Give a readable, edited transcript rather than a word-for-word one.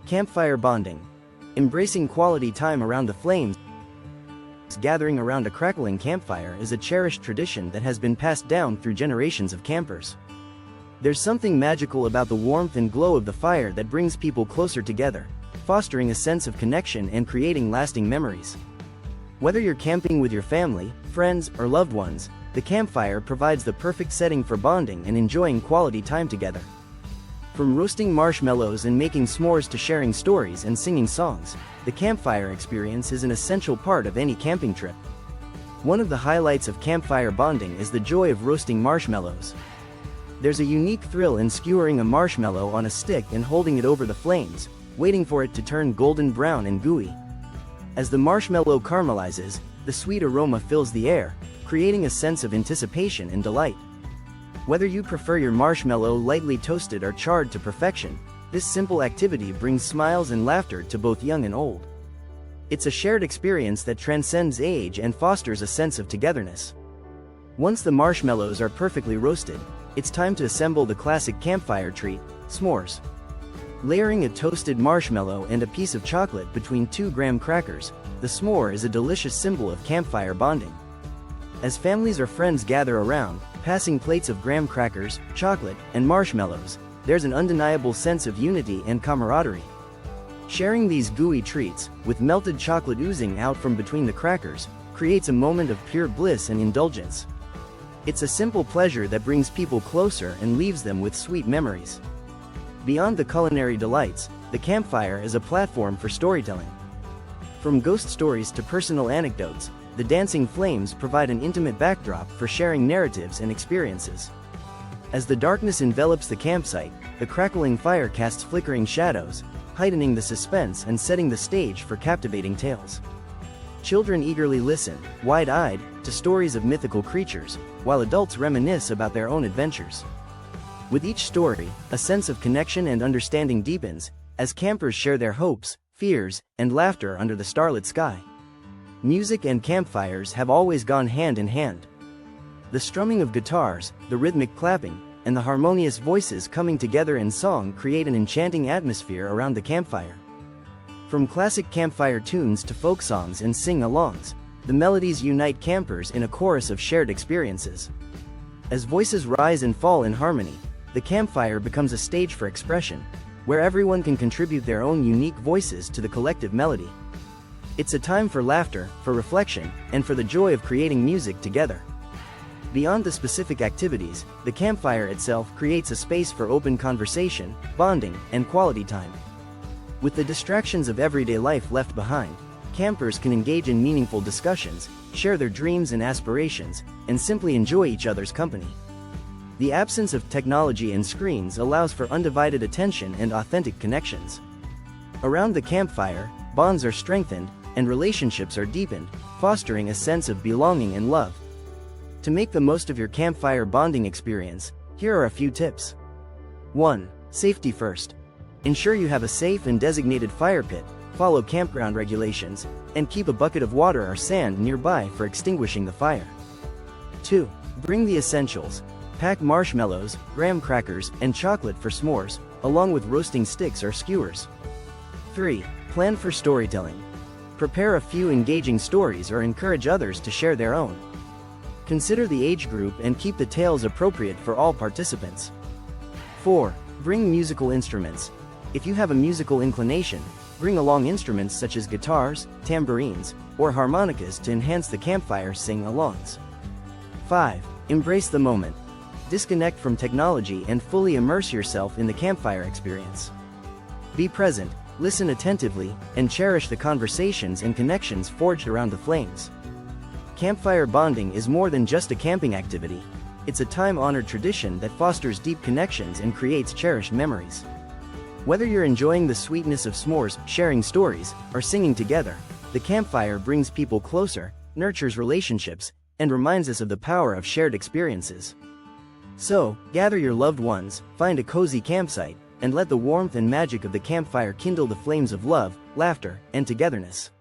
Campfire bonding. Embracing quality time around the flames. Gathering around a crackling campfire is a cherished tradition that has been passed down through generations of campers. There's something magical about the warmth and glow of the fire that brings people closer together, fostering a sense of connection and creating lasting memories. Whether you're camping with your family, friends, or loved ones, the campfire provides the perfect setting for bonding and enjoying quality time together. From roasting marshmallows and making s'mores to sharing stories and singing songs, the campfire experience is an essential part of any camping trip. One of the highlights of campfire bonding is the joy of roasting marshmallows. There's a unique thrill in skewering a marshmallow on a stick and holding it over the flames, waiting for it to turn golden brown and gooey. As the marshmallow caramelizes, the sweet aroma fills the air, creating a sense of anticipation and delight. Whether you prefer your marshmallow lightly toasted or charred to perfection, this simple activity brings smiles and laughter to both young and old. It's a shared experience that transcends age and fosters a sense of togetherness. Once the marshmallows are perfectly roasted, it's time to assemble the classic campfire treat, s'mores. Layering a toasted marshmallow and a piece of chocolate between 2 graham crackers, the s'more is a delicious symbol of campfire bonding. As families or friends gather around, passing plates of graham crackers, chocolate, and marshmallows, there's an undeniable sense of unity and camaraderie. Sharing these gooey treats, with melted chocolate oozing out from between the crackers, creates a moment of pure bliss and indulgence. It's a simple pleasure that brings people closer and leaves them with sweet memories. Beyond the culinary delights, the campfire is a platform for storytelling. From ghost stories to personal anecdotes, the dancing flames provide an intimate backdrop for sharing narratives and experiences. As the darkness envelops the campsite, the crackling fire casts flickering shadows, heightening the suspense and setting the stage for captivating tales. Children eagerly listen, wide-eyed, to stories of mythical creatures, while adults reminisce about their own adventures. With each story, a sense of connection and understanding deepens, as campers share their hopes, fears, and laughter under the starlit sky. Music and campfires have always gone hand in hand. The strumming of guitars, the rhythmic clapping, and the harmonious voices coming together in song create an enchanting atmosphere around the campfire. From classic campfire tunes to folk songs and sing-alongs, the melodies unite campers in a chorus of shared experiences. As voices rise and fall in harmony, the campfire becomes a stage for expression, where everyone can contribute their own unique voices to the collective melody. It's a time for laughter, for reflection, and for the joy of creating music together. Beyond the specific activities, the campfire itself creates a space for open conversation, bonding, and quality time. With the distractions of everyday life left behind, campers can engage in meaningful discussions, share their dreams and aspirations, and simply enjoy each other's company. The absence of technology and screens allows for undivided attention and authentic connections. Around the campfire, bonds are strengthened, and relationships are deepened, fostering a sense of belonging and love. To make the most of your campfire bonding experience, here are a few tips. 1. Safety first. Ensure you have a safe and designated fire pit, follow campground regulations, and keep a bucket of water or sand nearby for extinguishing the fire. 2. Bring the essentials. Pack marshmallows, graham crackers, and chocolate for s'mores, along with roasting sticks or skewers. 3. Plan for storytelling. Prepare a few engaging stories or encourage others to share their own. Consider the age group and keep the tales appropriate for all participants. 4. Bring musical instruments. If you have a musical inclination, bring along instruments such as guitars, tambourines, or harmonicas to enhance the campfire sing-alongs. 5. Embrace the moment. Disconnect from technology and fully immerse yourself in the campfire experience. Be present, listen attentively, and cherish the conversations and connections forged around the flames. Campfire bonding is more than just a camping activity. It's a time-honored tradition that fosters deep connections and creates cherished memories. Whether you're enjoying the sweetness of s'mores, sharing stories, or singing together, the campfire brings people closer, nurtures relationships, and reminds us of the power of shared experiences. So, gather your loved ones, find a cozy campsite, and let the warmth and magic of the campfire kindle the flames of love, laughter, and togetherness.